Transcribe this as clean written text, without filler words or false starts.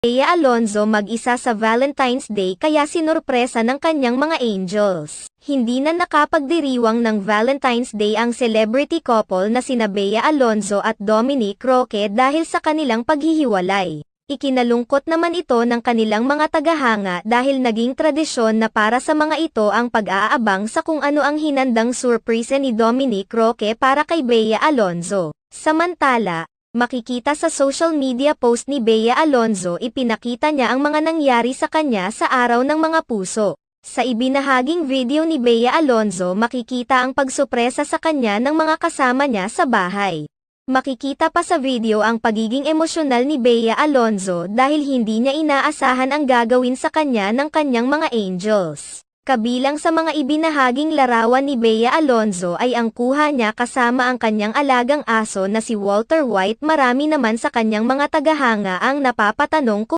Bea Alonzo mag-isa sa Valentine's Day kaya sinurpresa ng kanyang mga angels. Hindi na nakapagdiriwang ng Valentine's Day ang celebrity couple na sina Bea Alonzo at Dominic Roque dahil sa kanilang paghihiwalay. Ikinalungkot naman ito ng kanilang mga tagahanga dahil naging tradisyon na para sa mga ito ang pag-aabang sa kung ano ang hinandang surprise ni Dominic Roque para kay Bea Alonzo. Samantala, makikita sa social media post ni Bea Alonzo ipinakita niya ang mga nangyari sa kanya sa Araw ng Mga Puso. Sa ibinahaging video ni Bea Alonzo makikita ang pagsupresa sa kanya ng mga kasama niya sa bahay. Makikita pa sa video ang pagiging emosyonal ni Bea Alonzo dahil hindi niya inaasahan ang gagawin sa kanya ng kanyang mga angels. Kabilang sa mga ibinahaging larawan ni Bea Alonzo ay ang kuha niya kasama ang kanyang alagang aso na si Walter White. Marami naman sa kanyang mga tagahanga ang napapatanong kung